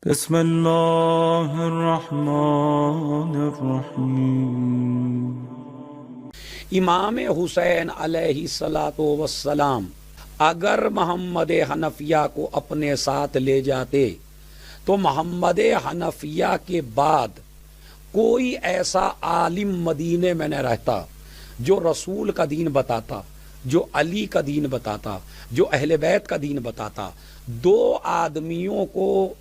بسم اللہ الرحمن الرحیم۔ امام حسین علیہ الصلاۃ والسلام اگر محمد حنفیہ کو اپنے ساتھ لے جاتے تو محمد حنفیہ کے بعد کوئی ایسا عالم مدینے میں نہ رہتا جو رسول کا دین بتاتا، جو علی کا دین بتاتا، جو اہل بیت کا دین بتاتا۔ دو آدمیوں کو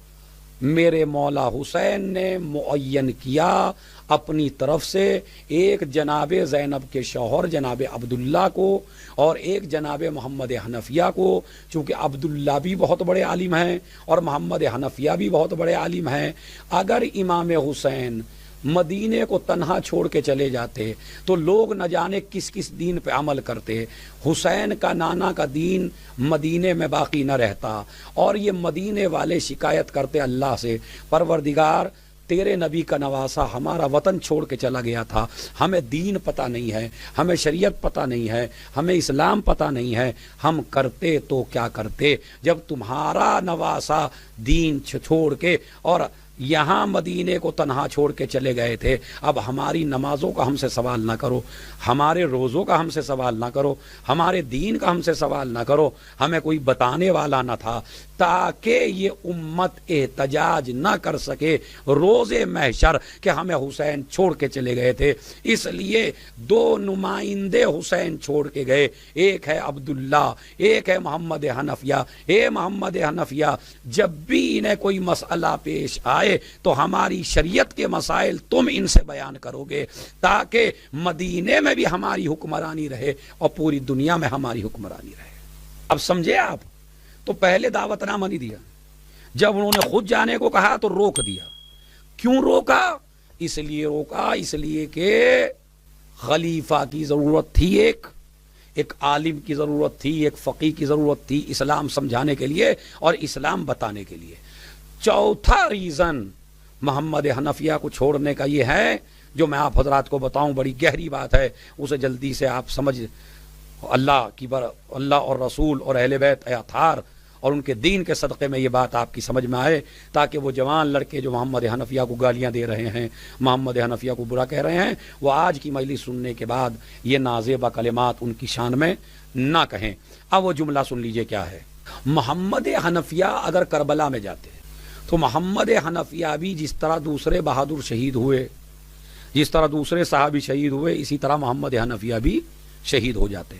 میرے مولا حسین نے معین کیا اپنی طرف سے، ایک جناب زینب کے شوہر جناب عبداللہ کو اور ایک جناب محمد حنفیہ کو۔ چونکہ عبداللہ بھی بہت بڑے عالم ہیں اور محمد حنفیہ بھی بہت بڑے عالم ہیں، اگر امام حسین مدینے کو تنہا چھوڑ کے چلے جاتے تو لوگ نہ جانے کس کس دین پہ عمل کرتے۔ حسین کا نانا کا دین مدینے میں باقی نہ رہتا اور یہ مدینے والے شکایت کرتے اللہ سے، پروردگار تیرے نبی کا نواسا ہمارا وطن چھوڑ کے چلا گیا تھا، ہمیں دین پتہ نہیں ہے، ہمیں شریعت پتہ نہیں ہے، ہمیں اسلام پتہ نہیں ہے، ہم کرتے تو کیا کرتے جب تمہارا نواسا دین چھوڑ کے اور یہاں مدینے کو تنہا چھوڑ کے چلے گئے تھے۔ اب ہماری نمازوں کا ہم سے سوال نہ کرو، ہمارے روزوں کا ہم سے سوال نہ کرو، ہمارے دین کا ہم سے سوال نہ کرو، ہمیں کوئی بتانے والا نہ تھا تاکہ یہ امت احتجاج نہ کر سکے روز محشر کہ ہمیں حسین چھوڑ کے چلے گئے تھے۔ اس لیے دو نمائندے حسین چھوڑ کے گئے، ایک ہے عبداللہ، ایک ہے محمد حنفیہ۔ اے محمد حنفیہ، جب بھی انہیں کوئی مسئلہ پیش آئے تو ہماری شریعت کے مسائل تم ان سے بیان کرو گے تاکہ مدینے میں بھی ہماری حکمرانی رہے اور پوری دنیا میں ہماری حکمرانی رہے۔ اب سمجھے آپ؟ تو پہلے دعوت نامہ نہیں دیا، جب انہوں نے خود جانے کو کہا تو روک دیا۔ کیوں روکا؟ اس لیے روکا اس لیے کہ خلیفہ کی ضرورت تھی، ایک عالم کی ضرورت تھی، ایک فقیہ کی ضرورت تھی اسلام سمجھانے کے لیے اور اسلام بتانے کے لیے۔ چوتھا ریزن محمد حنفیہ کو چھوڑنے کا یہ ہے، جو میں آپ حضرات کو بتاؤں، بڑی گہری بات ہے، اسے جلدی سے آپ سمجھ، اللہ اور رسول اور اہل بیت اطہار اور ان کے دین کے صدقے میں یہ بات آپ کی سمجھ میں آئے تاکہ وہ جوان لڑکے جو محمد حنفیہ کو گالیاں دے رہے ہیں، محمد حنفیہ کو برا کہہ رہے ہیں، وہ آج کی مجلس سننے کے بعد یہ نازیبہ کلمات ان کی شان میں نہ کہیں۔ اب وہ جملہ سن لیجئے کیا ہے۔ محمد حنفیہ اگر کربلا میں جاتے تو محمد حنفیہ بھی جس طرح دوسرے بہادر شہید ہوئے، جس طرح دوسرے صحابی شہید ہوئے، اسی طرح محمد حنفیہ بھی شہید ہو جاتے۔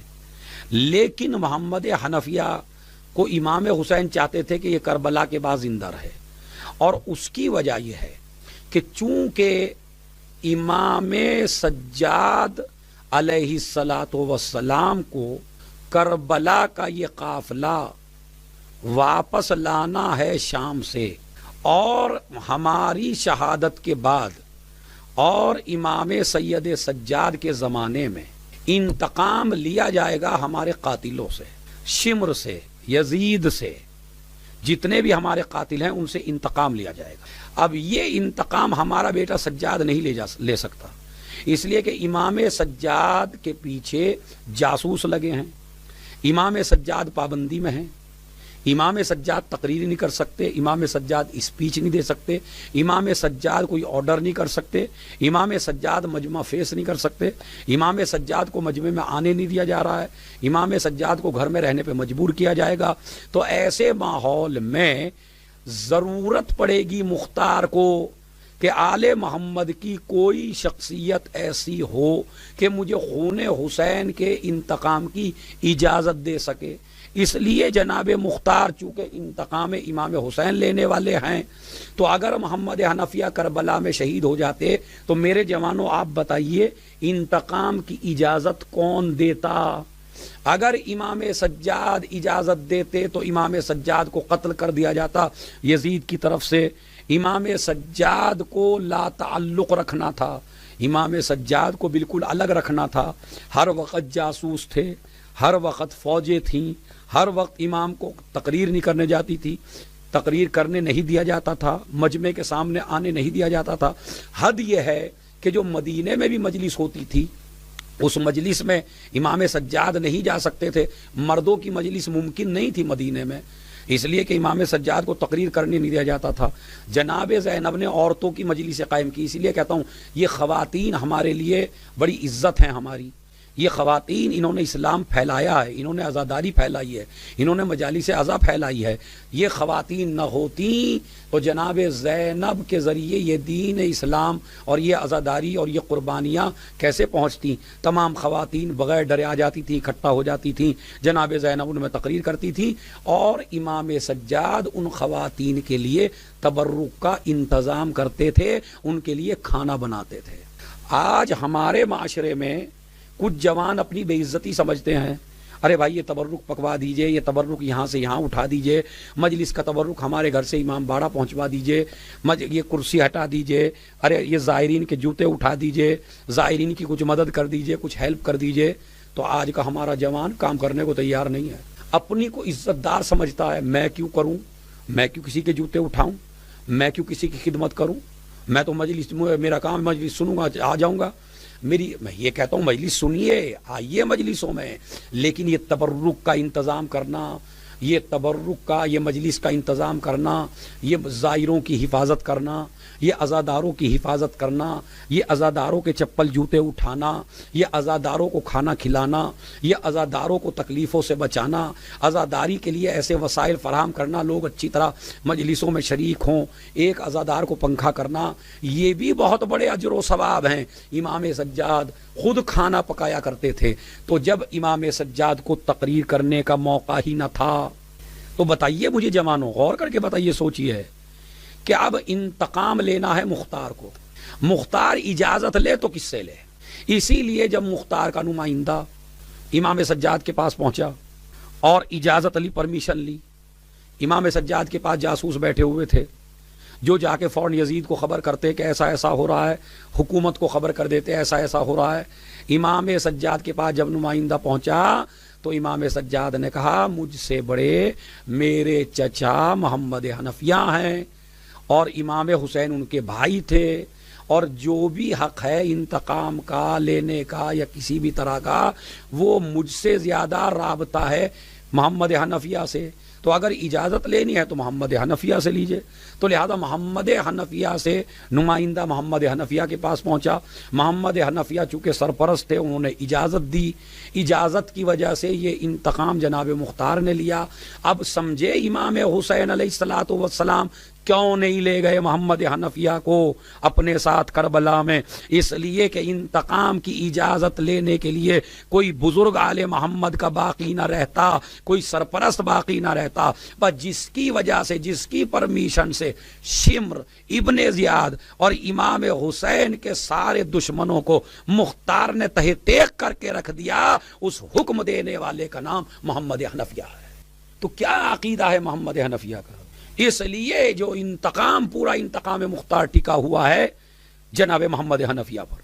لیکن محمد حنفیہ کو امام حسین چاہتے تھے کہ یہ کربلا کے بعد زندہ رہے، اور اس کی وجہ یہ ہے کہ چونکہ امام سجاد علیہ الصلاۃ والسلام کو کربلا کا یہ قافلہ واپس لانا ہے شام سے، اور ہماری شہادت کے بعد اور امام سید سجاد کے زمانے میں انتقام لیا جائے گا ہمارے قاتلوں سے، شمر سے، یزید سے، جتنے بھی ہمارے قاتل ہیں ان سے انتقام لیا جائے گا۔ اب یہ انتقام ہمارا بیٹا سجاد نہیں لے سکتا، اس لیے کہ امام سجاد کے پیچھے جاسوس لگے ہیں، امام سجاد پابندی میں ہیں، امام سجاد تقریر نہیں کر سکتے، امام سجاد اسپیچ نہیں دے سکتے، امام سجاد کوئی آرڈر نہیں کر سکتے، امام سجاد مجمع فیس نہیں کر سکتے، امام سجاد کو مجمع میں آنے نہیں دیا جا رہا ہے، امام سجاد کو گھر میں رہنے پہ مجبور کیا جائے گا۔ تو ایسے ماحول میں ضرورت پڑے گی مختار کو کہ آل محمد کی کوئی شخصیت ایسی ہو کہ مجھے خون حسین کے انتقام کی اجازت دے سکے۔ اس لیے جناب مختار چونکہ انتقام امام حسین لینے والے ہیں، تو اگر محمد حنفیہ کربلا میں شہید ہو جاتے تو میرے جوانوں آپ بتائیے انتقام کی اجازت کون دیتا؟ اگر امام سجاد اجازت دیتے تو امام سجاد کو قتل کر دیا جاتا یزید کی طرف سے۔ امام سجاد کو لا تعلق رکھنا تھا، امام سجاد کو بالکل الگ رکھنا تھا۔ ہر وقت جاسوس تھے، ہر وقت فوجیں تھیں، ہر وقت امام کو تقریر نہیں کرنے جاتی تھی، تقریر کرنے نہیں دیا جاتا تھا، مجمع کے سامنے آنے نہیں دیا جاتا تھا۔ حد یہ ہے کہ جو مدینے میں بھی مجلس ہوتی تھی اس مجلس میں امام سجاد نہیں جا سکتے تھے، مردوں کی مجلس ممکن نہیں تھی مدینے میں، اس لیے کہ امام سجاد کو تقریر کرنے نہیں دیا جاتا تھا. جناب زینب نے عورتوں کی مجلس قائم کی. اسی لیے کہتا ہوں یہ خواتین ہمارے لیے بڑی عزت ہیں ہماری. یہ خواتین انہوں نے اسلام پھیلایا ہے, انہوں نے عزاداری پھیلائی ہے, انہوں نے مجالس عزا پھیلائی ہے. یہ خواتین نہ ہوتی تو جناب زینب کے ذریعے یہ دین اسلام اور یہ عزاداری اور یہ قربانیاں کیسے پہنچتی. تمام خواتین بغیر ڈرے آ جاتی تھیں, اکٹھا ہو جاتی تھیں. جناب زینب ان میں تقریر کرتی تھی اور امام سجاد ان خواتین کے لیے تبرک کا انتظام کرتے تھے, ان کے لیے کھانا بناتے تھے. آج ہمارے معاشرے میں کچھ جوان اپنی بے عزتی سمجھتے ہیں, ارے بھائی یہ تبرک پکوا دیجئے, یہ تبرک یہاں سے یہاں اٹھا دیجئے, مجلس کا تبرک ہمارے گھر سے امام باڑہ پہنچوا دیجئے, یہ کرسی ہٹا دیجئے, ارے یہ زائرین کے جوتے اٹھا دیجئے, زائرین کی کچھ مدد کر دیجئے, کچھ ہیلپ کر دیجئے. تو آج کا ہمارا جوان کام کرنے کو تیار نہیں ہے, اپنی کو عزت دار سمجھتا ہے. میں کیوں کروں, میں کیوں کسی کے جوتے اٹھاؤں, میں کیوں کسی کی خدمت کروں, میں تو مجلس, میرا کام مجلس سنوں گا آ جاؤں گا. میں یہ کہتا ہوں مجلس سنیے, آئیے مجلسوں میں, لیکن یہ تبرک کا انتظام کرنا, یہ تبرک کا, یہ مجلس کا انتظام کرنا, یہ زائروں کی حفاظت کرنا, یہ عزاداروں کی حفاظت کرنا, یہ عزاداروں کے چپل جوتے اٹھانا, یہ عزاداروں کو کھانا کھلانا, یہ عزاداروں کو تکلیفوں سے بچانا, عزاداری کے لیے ایسے وسائل فراہم کرنا, لوگ اچھی طرح مجلسوں میں شریک ہوں, ایک عزادار کو پنکھا کرنا, یہ بھی بہت بڑے اجر و ثواب ہیں. امام سجاد خود کھانا پکایا کرتے تھے. تو جب امام سجاد کو تقریر کرنے کا موقع ہی نہ تھا تو بتائیے مجھے جوانوں, غور کر کے بتائیے, سوچئے کہ اب انتقام لینا ہے مختار کو. مختار اجازت لے تو کس سے لے؟ اسی لیے جب مختار کا نمائندہ امام سجاد کے پاس پہنچا اور اجازت لی, پرمیشن لی, امام سجاد کے پاس جاسوس بیٹھے ہوئے تھے جو جا کے فوراً یزید کو خبر کرتے کہ ایسا ایسا ہو رہا ہے, حکومت کو خبر کر دیتے ایسا ایسا ہو رہا ہے. امام سجاد کے پاس جب نمائندہ پہنچا تو امام سجاد نے کہا مجھ سے بڑے میرے چچا محمد حنفیہ ہیں اور امام حسین ان کے بھائی تھے, اور جو بھی حق ہے انتقام کا لینے کا یا کسی بھی طرح کا, وہ مجھ سے زیادہ رابطہ ہے محمد حنفیہ سے. تو اگر اجازت لینی ہے تو محمد حنفیہ سے لیجئے. تو لہذا محمد حنفیہ سے نمائندہ محمد حنفیہ کے پاس پہنچا. محمد حنفیہ چونکہ سرپرست تھے, انہوں نے اجازت دی. اجازت کی وجہ سے یہ انتقام جناب مختار نے لیا. اب سمجھے امام حسین علیہ الصلوۃ والسلام کیوں نہیں لے گئے محمد حنفیہ کو اپنے ساتھ کربلا میں؟ اس لیے کہ انتقام کی اجازت لینے کے لیے کوئی بزرگ آل محمد کا باقی نہ رہتا, کوئی سرپرست باقی نہ رہتا, بس جس کی وجہ سے, جس کی پرمیشن سے شمر ابن زیاد اور امام حسین کے سارے دشمنوں کو مختار نے تہ تیغ کر کے رکھ دیا, اس حکم دینے والے کا نام محمد حنفیہ ہے. تو کیا عقیدہ ہے محمد حنفیہ کا؟ اس لیے جو انتقام, پورا انتقام مختار ٹکا ہوا ہے جناب محمد حنفیہ پر.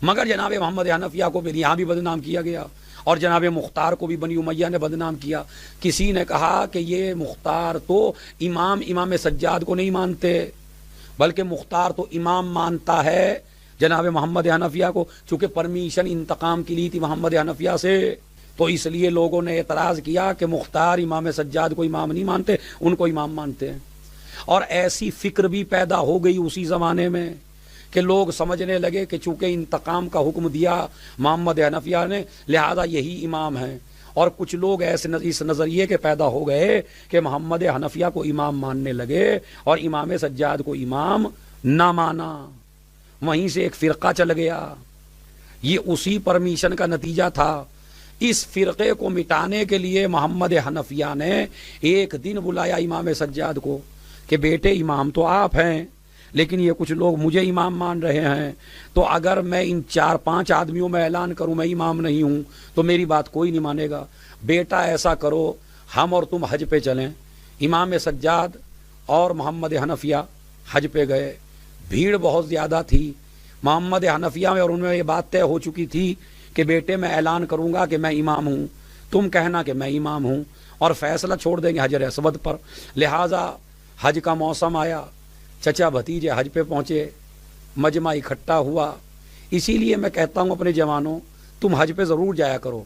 مگر جناب محمد حنفیہ کو بھی یہاں بھی بدنام کیا گیا اور جناب مختار کو بھی بنی امیہ نے بدنام کیا. کسی نے کہا کہ یہ مختار تو امام سجاد کو نہیں مانتے, بلکہ مختار تو امام مانتا ہے جناب محمد حنفیہ کو, چونکہ پرمیشن انتقام کی لی تھی محمد حنفیہ سے. تو اس لیے لوگوں نے اعتراض کیا کہ مختار امام سجاد کو امام نہیں مانتے, ان کو امام مانتے ہیں. اور ایسی فکر بھی پیدا ہو گئی اسی زمانے میں کہ لوگ سمجھنے لگے کہ چونکہ انتقام کا حکم دیا محمد حنفیہ نے, لہذا یہی امام ہیں. اور کچھ لوگ ایسے اس نظریے کے پیدا ہو گئے کہ محمد حنفیہ کو امام ماننے لگے اور امام سجاد کو امام نہ مانا. وہیں سے ایک فرقہ چل گیا. یہ اسی پرمیشن کا نتیجہ تھا. اس فرقے کو مٹانے کے لیے محمد حنفیہ نے ایک دن بلایا امام سجاد کو کہ بیٹے امام تو آپ ہیں, لیکن یہ کچھ لوگ مجھے امام مان رہے ہیں, تو اگر میں ان 4-5 آدمیوں میں اعلان کروں میں امام نہیں ہوں تو میری بات کوئی نہیں مانے گا. بیٹا ایسا کرو, ہم اور تم حج پہ چلیں. امام سجاد اور محمد حنفیہ حج پہ گئے. بھیڑ بہت زیادہ تھی. محمد حنفیہ میں اور ان میں یہ بات طے ہو چکی تھی کہ بیٹے میں اعلان کروں گا کہ میں امام ہوں, تم کہنا کہ میں امام ہوں, اور فیصلہ چھوڑ دیں گے حجر اسود پر. لہٰذا حج کا موسم آیا, چچا بھتیجے حج پہ پہنچے, مجمع اکٹھا ہوا. اسی لیے میں کہتا ہوں اپنے جوانوں, تم حج پہ ضرور جایا کرو,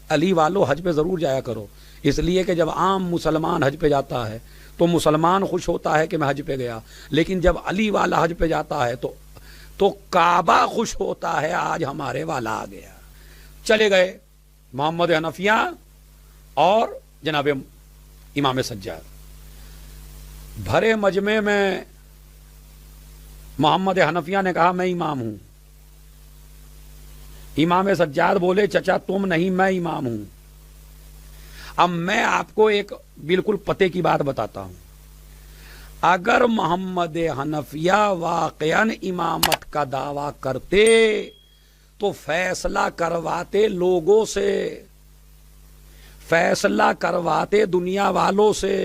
علی والو حج پہ ضرور جایا کرو. اس لیے کہ جب عام مسلمان حج پہ جاتا ہے تو مسلمان خوش ہوتا ہے کہ میں حج پہ گیا، لیکن جب علی والا حج پہ جاتا ہے تو کعبہ خوش ہوتا ہے آج ہمارے والا آ گیا۔ چلے گئے محمد حنفیہ اور جناب امام سجاد، بھرے مجمع میں محمد حنفیہ نے کہا میں امام ہوں، امام سجاد بولے چچا تم نہیں میں امام ہوں۔ اب میں آپ کو ایک بالکل پتے کی بات بتاتا ہوں، اگر محمد حنفیہ واقعاً امامت کا دعویٰ کرتے تو فیصلہ کرواتے لوگوں سے، فیصلہ کرواتے دنیا والوں سے،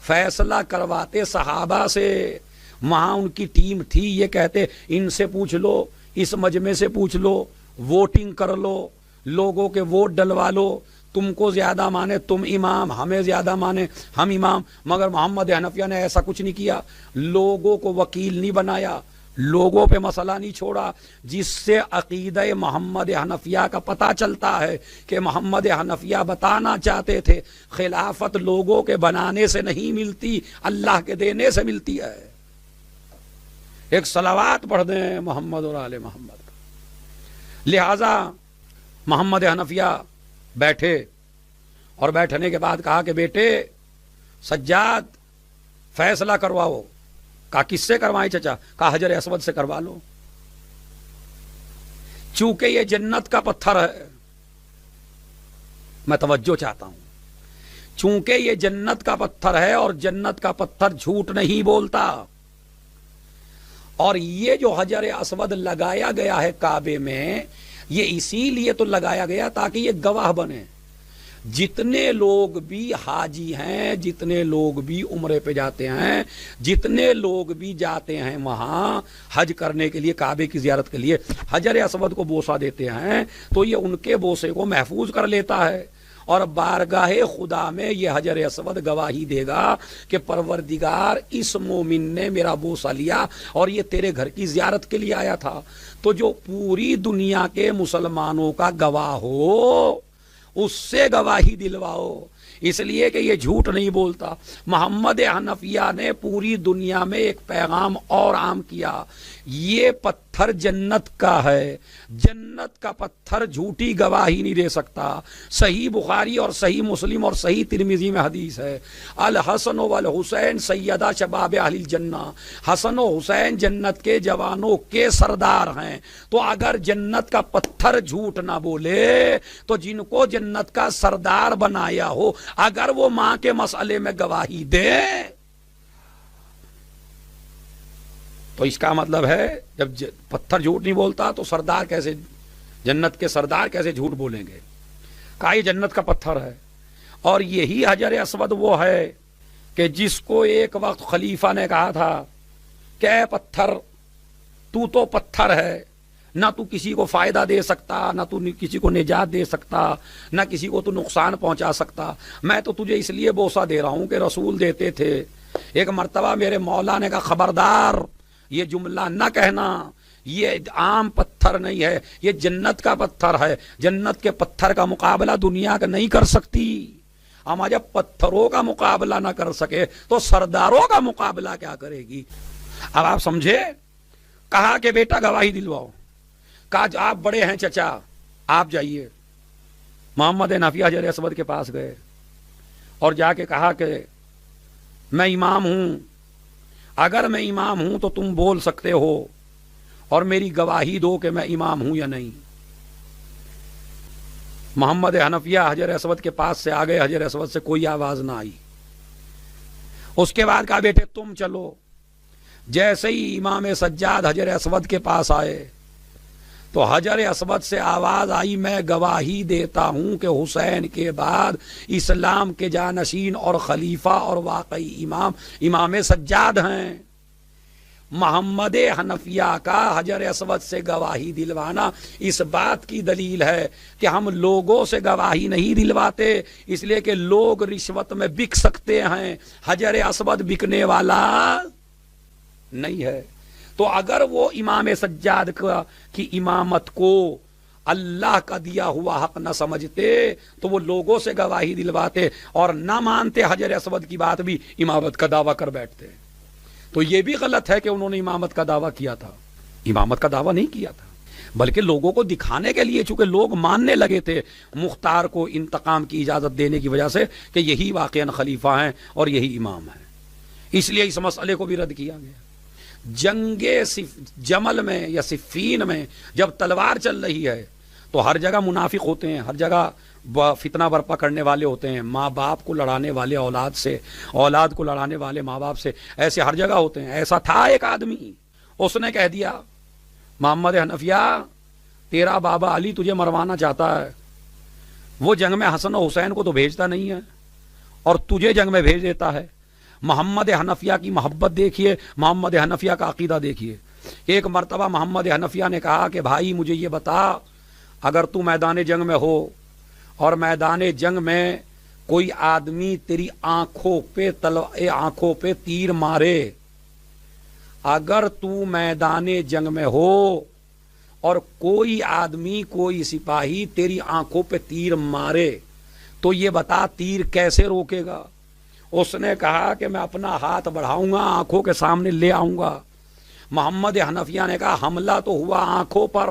فیصلہ کرواتے صحابہ سے، وہاں ان کی ٹیم تھی، یہ کہتے ان سے پوچھ لو، اس مجمع سے پوچھ لو، ووٹنگ کر لو، لوگوں کے ووٹ ڈلوا لو، تم کو زیادہ مانے تم امام، ہمیں زیادہ مانے ہم امام۔ مگر محمد حنفیہ نے ایسا کچھ نہیں کیا، لوگوں کو وکیل نہیں بنایا، لوگوں پہ مسئلہ نہیں چھوڑا، جس سے عقیدہ محمد حنفیہ کا پتہ چلتا ہے کہ محمد حنفیہ بتانا چاہتے تھے خلافت لوگوں کے بنانے سے نہیں ملتی، اللہ کے دینے سے ملتی ہے۔ ایک صلوات پڑھ دیں محمد اور آل محمد۔ لہذا محمد حنفیہ بیٹھے اور بیٹھنے کے بعد کہا کہ بیٹے سجاد فیصلہ کرواؤ۔ کہا کس سے کروائیں چچا؟ کہا حجر اسود سے کروا لو، چونکہ یہ جنت کا پتھر ہے۔ میں توجہ چاہتا ہوں، چونکہ یہ جنت کا پتھر ہے اور جنت کا پتھر جھوٹ نہیں بولتا، اور یہ جو حجر اسود لگایا گیا ہے کعبے میں، یہ اسی لیے تو لگایا گیا تاکہ یہ گواہ بنے۔ جتنے لوگ بھی حاجی ہیں، جتنے لوگ بھی عمرے پہ جاتے ہیں، جتنے لوگ بھی جاتے ہیں وہاں حج کرنے کے لیے، کعبے کی زیارت کے لیے، حجر اسود کو بوسہ دیتے ہیں تو یہ ان کے بوسے کو محفوظ کر لیتا ہے، اور بارگاہ خدا میں یہ حجر اسود گواہی دے گا کہ پروردگار اس مومن نے میرا بوسہ لیا اور یہ تیرے گھر کی زیارت کے لیے آیا تھا۔ تو جو پوری دنیا کے مسلمانوں کا گواہ ہو اس سے گواہی دلواؤ، اس لیے کہ یہ جھوٹ نہیں بولتا۔ محمد حنفیہ نے پوری دنیا میں ایک پیغام اور عام کیا، یہ پتھر جنت کا ہے، جنت کا پتھر جھوٹی گواہی نہیں دے سکتا۔ صحیح بخاری اور صحیح مسلم اور صحیح ترمذی میں حدیث ہے، الحسن والحسین سیدہ شباب اہل الجنہ، حسن و حسین جنت کے جوانوں کے سردار ہیں۔ تو اگر جنت کا پتھر جھوٹ نہ بولے تو جن کو جنت کا سردار بنایا ہو اگر وہ ماں کے مسئلے میں گواہی دے تو اس کا مطلب ہے جب پتھر جھوٹ نہیں بولتا تو سردار کیسے، جنت کے سردار کیسے جھوٹ بولیں گے؟ کہا یہ جنت کا پتھر ہے، اور یہی حجر اسود وہ ہے کہ جس کو ایک وقت خلیفہ نے کہا تھا کہ اے پتھر تو پتھر ہے، نہ تو کسی کو فائدہ دے سکتا، نہ تو کسی کو نجات دے سکتا، نہ کسی کو تو نقصان پہنچا سکتا، میں تو تجھے اس لیے بوسہ دے رہا ہوں کہ رسول دیتے تھے۔ ایک مرتبہ میرے مولا نے کہا خبردار یہ جملہ نہ کہنا، یہ عام پتھر نہیں ہے، یہ جنت کا پتھر ہے، جنت کے پتھر کا مقابلہ دنیا کا نہیں کر سکتی۔ اما جب پتھروں کا مقابلہ نہ کر سکے تو سرداروں کا مقابلہ کیا کرے گی؟ اب آپ سمجھے؟ کہا کہ بیٹا گواہی دلواؤ۔ کہا آپ بڑے ہیں چچا آپ جائیے۔ محمد حنفیہ حجر اسود کے پاس گئے اور جا کے کہا کہ میں امام ہوں، اگر میں امام ہوں تو تم بول سکتے ہو اور میری گواہی دو کہ میں امام ہوں یا نہیں۔ محمد حنفیہ حجر اسود کے پاس سے آگئے، حجر اسود سے کوئی آواز نہ آئی۔ اس کے بعد کہا بیٹے تم چلو۔ جیسے ہی امام سجاد حجر اسود کے پاس آئے تو حجر اسود سے آواز آئی میں گواہی دیتا ہوں کہ حسین کے بعد اسلام کے جانشین اور خلیفہ اور واقعی امام سجاد ہیں۔ محمد حنفیہ کا حجر اسود سے گواہی دلوانا اس بات کی دلیل ہے کہ ہم لوگوں سے گواہی نہیں دلواتے، اس لیے کہ لوگ رشوت میں بک سکتے ہیں، حجر اسود بکنے والا نہیں ہے۔ تو اگر وہ امام سجاد کی امامت کو اللہ کا دیا ہوا حق نہ سمجھتے تو وہ لوگوں سے گواہی دلواتے اور نہ مانتے حجر اسود کی بات بھی امامت کا دعویٰ کر بیٹھتے. تو یہ بھی غلط ہے کہ انہوں نے امامت کا دعویٰ کیا تھا. امامت کا دعویٰ نہیں کیا تھا، بلکہ لوگوں کو دکھانے کے لیے، چونکہ لوگ ماننے لگے تھے مختار کو انتقام کی اجازت دینے کی وجہ سے کہ یہی واقعاً خلیفہ ہیں اور یہی امام ہیں، اس لیے اس مسئلے کو بھی رد کیا گیا. جنگ جمل میں یا صفین میں جب تلوار چل رہی ہے تو ہر جگہ منافق ہوتے ہیں، ہر جگہ فتنہ برپا کرنے والے ہوتے ہیں، ماں باپ کو لڑانے والے اولاد سے، اولاد کو لڑانے والے ماں باپ سے، ایسے ہر جگہ ہوتے ہیں. ایسا تھا ایک آدمی، اس نے کہہ دیا محمد حنفیہ تیرا بابا علی تجھے مروانا چاہتا ہے، وہ جنگ میں حسن و حسین کو تو بھیجتا نہیں ہے اور تجھے جنگ میں بھیج دیتا ہے. محمد حنفیہ کی محبت دیکھیے، محمد حنفیہ کا عقیدہ دیکھیے. ایک مرتبہ محمد حنفیہ نے کہا کہ بھائی مجھے یہ بتا، اگر تو میدان جنگ میں ہو اور میدان جنگ میں کوئی آدمی تیری آنکھوں پہ تیر مارے، اگر تو میدان جنگ میں ہو اور کوئی آدمی، کوئی سپاہی تیری آنکھوں پہ تیر مارے تو یہ بتا تیر کیسے روکے گا؟ اس نے کہا کہ میں اپنا ہاتھ بڑھاؤں گا، آنکھوں کے سامنے لے آؤں گا. محمد حنفیہ نے کہا حملہ تو ہوا آنکھوں پر،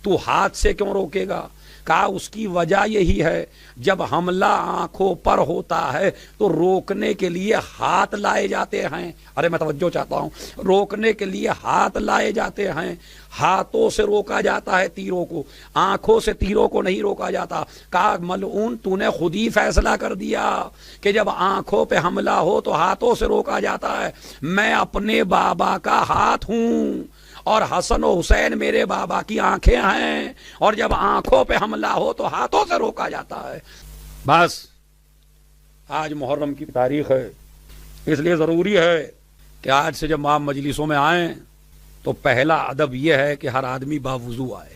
تو ہاتھ سے کیوں روکے گا؟ کہا اس کی وجہ یہی ہے، جب حملہ آنکھوں پر ہوتا ہے تو روکنے کے لیے ہاتھ لائے جاتے ہیں. ارے میں توجہ چاہتا ہوں، روکنے کے لیے ہاتھ لائے جاتے ہیں، ہاتھوں سے روکا جاتا ہے تیروں کو، آنکھوں سے تیروں کو نہیں روکا جاتا. کہا ملعون تو نے خود ہی فیصلہ کر دیا کہ جب آنکھوں پہ حملہ ہو تو ہاتھوں سے روکا جاتا ہے. میں اپنے بابا کا ہاتھ ہوں اور حسن و حسین میرے بابا کی آنکھیں ہیں، اور جب آنکھوں پہ حملہ ہو تو ہاتھوں سے روکا جاتا ہے. بس آج محرم کی تاریخ ہے، اس لیے ضروری ہے کہ آج سے جب آپ مجلسوں میں آئیں تو پہلا ادب یہ ہے کہ ہر آدمی باوضو آئے.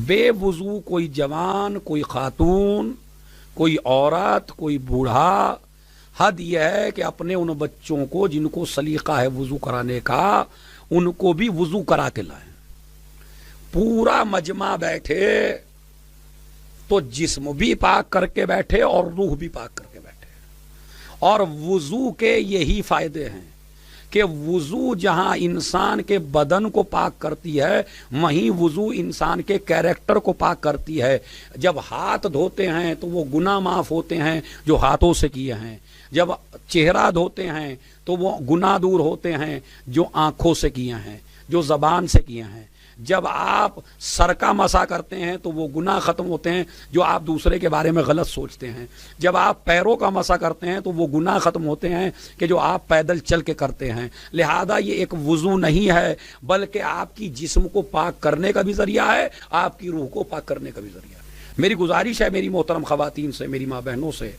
بے وضو کوئی جوان، کوئی خاتون، کوئی عورت، کوئی بوڑھا، حد یہ ہے کہ اپنے ان بچوں کو جن کو سلیقہ ہے وضو کرانے کا ان کو بھی وضو کرا کے لائیں. پورا مجمع بیٹھے تو جسم بھی پاک کر کے بیٹھے اور روح بھی پاک کر کے بیٹھے. اور وضو کے یہی فائدے ہیں کہ وضو جہاں انسان کے بدن کو پاک کرتی ہے وہیں وضو انسان کے کیریکٹر کو پاک کرتی ہے. جب ہاتھ دھوتے ہیں تو وہ گناہ معاف ہوتے ہیں جو ہاتھوں سے کیے ہیں. جب چہرہ دھوتے ہیں تو وہ گناہ دور ہوتے ہیں جو آنکھوں سے کیے ہیں، جو زبان سے کیے ہیں. جب آپ سر کا مسح کرتے ہیں تو وہ گناہ ختم ہوتے ہیں جو آپ دوسرے کے بارے میں غلط سوچتے ہیں. جب آپ پیروں کا مسح کرتے ہیں تو وہ گناہ ختم ہوتے ہیں کہ جو آپ پیدل چل کے کرتے ہیں. لہذا یہ ایک وضو نہیں ہے بلکہ آپ کی جسم کو پاک کرنے کا بھی ذریعہ ہے، آپ کی روح کو پاک کرنے کا بھی ذریعہ ہے. میری گزارش ہے میری محترم خواتین سے، میری ماں بہنوں سے،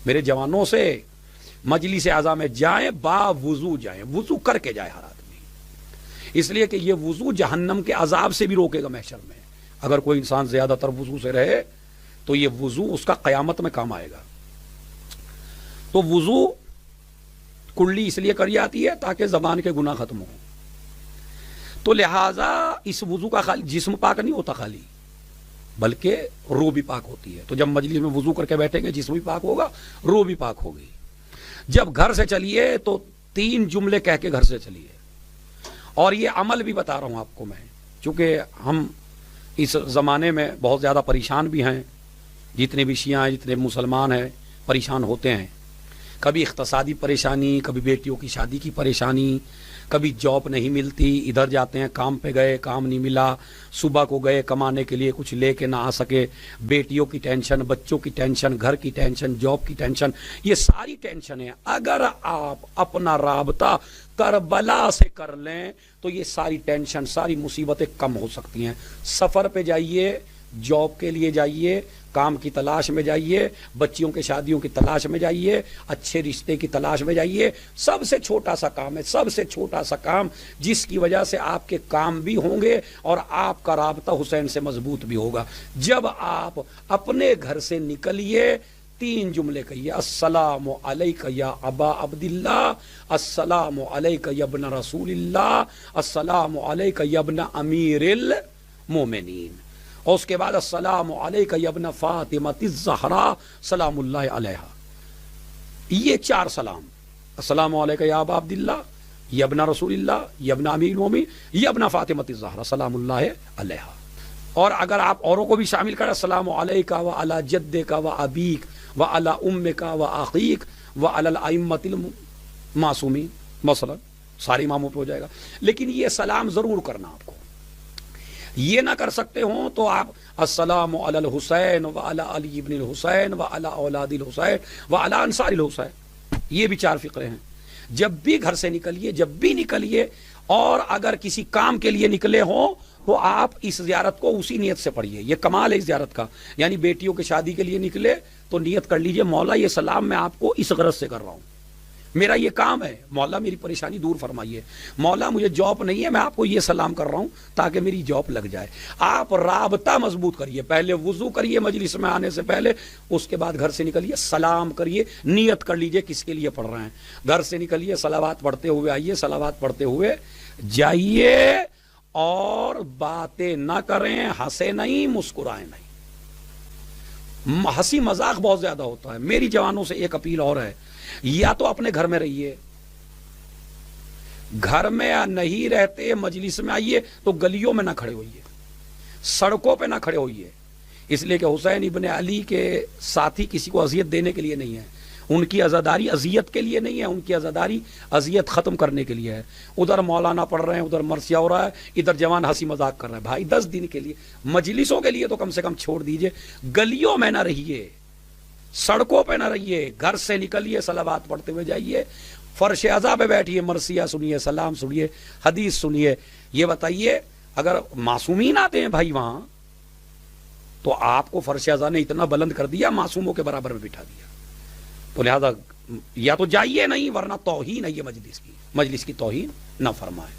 میرے جوانوں سے، مجلس اعضاء میں جائیں با وضو جائیں، وضو کر کے جائے ہر آدمی، اس لیے کہ یہ وضو جہنم کے عذاب سے بھی روکے گا محشر میں. اگر کوئی انسان زیادہ تر وضو سے رہے تو یہ وضو اس کا قیامت میں کام آئے گا. تو وضو کلی اس لیے کری جاتی ہے تاکہ زبان کے گناہ ختم ہوں. تو لہٰذا اس وضو کا خالی جسم پاک نہیں ہوتا خالی، بلکہ روح بھی پاک ہوتی ہے. تو جب مجلس میں وضو کر کے بیٹھیں گے جسم بھی پاک ہوگا، روح بھی پاک ہوگی. جب گھر سے چلیے تو 3 جملے کہہ کے گھر سے چلیے. اور یہ عمل بھی بتا رہا ہوں آپ کو میں، چونکہ ہم اس زمانے میں بہت زیادہ پریشان بھی ہیں، جتنے بھی شیعہ ہیں، جتنے مسلمان ہیں پریشان ہوتے ہیں. کبھی اقتصادی پریشانی، کبھی بیٹیوں کی شادی کی پریشانی، کبھی جاب نہیں ملتی، ادھر جاتے ہیں کام پہ گئے کام نہیں ملا، صبح کو گئے کمانے کے لیے کچھ لے کے نہ آ سکے، بیٹیوں کی ٹینشن، بچوں کی ٹینشن، گھر کی ٹینشن، جاب کی ٹینشن، یہ ساری ٹینشن ہے. اگر آپ اپنا رابطہ کربلا سے کر لیں تو یہ ساری ٹینشن، ساری مصیبتیں کم ہو سکتی ہیں. سفر پہ جائیے، جاب کے لیے جائیے، کام کی تلاش میں جائیے، بچیوں کے شادیوں کی تلاش میں جائیے، اچھے رشتے کی تلاش میں جائیے. سب سے چھوٹا سا کام ہے، سب سے چھوٹا سا کام جس کی وجہ سے آپ کے کام بھی ہوں گے اور آپ کا رابطہ حسین سے مضبوط بھی ہوگا. جب آپ اپنے گھر سے نکلیے 3 جملے کہیے: السلام علیک یا ابا عبداللہ، السلام علیک یا ابن رسول اللہ، السلام علیک یا ابن امیر المومنین. اور اس کے بعد السلام علیک یا ابن فاطمہ الزہرا سلام اللہ علیہا. یہ 4 سلام، السلام علیک یا ابا عبداللہ، یا ابن رسول اللہ، یا ابن امیر المومنین، یا ابن فاطمہ الزہرا سلام اللہ علیہا. اور اگر آپ اوروں کو بھی شامل کریں، السلام علیک و علی جدک و ابیک و علی امک و اخیک و علی الائمۃ المعصومین مثلا، سارے اماموں پہ ہو جائے گا. لیکن یہ سلام ضرور کرنا آپ کو. یہ نہ کر سکتے ہوں تو آپ السلام علی الحسین و علی علی ابن الحسین و علی اولاد الحسین و علی انصار الحسین. یہ بھی 4 فقرے ہیں. جب بھی گھر سے نکلیے، جب بھی نکلیے، اور اگر کسی کام کے لیے نکلے ہوں تو آپ اس زیارت کو اسی نیت سے پڑھیے. یہ کمال ہے اس زیارت کا. یعنی بیٹیوں کی شادی کے لیے نکلے تو نیت کر لیجئے، مولا یہ سلام میں آپ کو اس غرض سے کر رہا ہوں، میرا یہ کام ہے، مولا میری پریشانی دور فرمائیے، مولا مجھے جاب نہیں ہے، میں آپ کو یہ سلام کر رہا ہوں تاکہ میری جاب لگ جائے. آپ رابطہ مضبوط کریے، پہلے وضو کریے مجلس میں آنے سے پہلے، اس کے بعد گھر سے نکلیے سلام کریے، نیت کر لیجئے کس کے لیے پڑھ رہے ہیں. گھر سے نکلیے صلوات پڑھتے ہوئے آئیے، صلوات پڑھتے ہوئے جائیے، اور باتیں نہ کریں، ہنسے نہیں، مسکرائیں نہیں. ہنسی مذاق بہت زیادہ ہوتا ہے. میری جوانوں سے ایک اپیل اور ہے، یا تو اپنے گھر میں رہیے، گھر میں نہیں رہتے مجلس میں آئیے تو گلیوں میں نہ کھڑے ہوئیے، سڑکوں پہ نہ کھڑے ہوئیے. اس لیے کہ حسین ابن علی کے ساتھی کسی کو اذیت دینے کے لیے نہیں ہے، ان کی عزاداری اذیت کے لیے نہیں ہے، ان کی عزاداری اذیت ختم کرنے کے لیے ہے. ادھر مولانا پڑھ رہے ہیں، ادھر مرثیہ ہو رہا ہے، ادھر جوان ہنسی مذاق کر رہے ہیں. بھائی 10 دن کے لیے مجلسوں کے لیے تو کم سے کم چھوڑ دیجئے. گلیوں میں نہ رہیے، سڑکوں پہ نہ رہیے، گھر سے نکلیے صلوات پڑھتے ہوئے جائیے، فرش عزا پہ بیٹھیے، مرثیہ سنیے، سلام سنیے، حدیث سنیے. یہ بتائیے اگر معصومین آتے ہیں بھائی وہاں، تو آپ کو فرش عزا نے اتنا بلند کر دیا، معصوموں کے برابر میں بٹھا دیا. تو لہذا یا تو جائیے نہیں، ورنہ توہین ہے یہ مجلس کی توہین نہ فرمائے.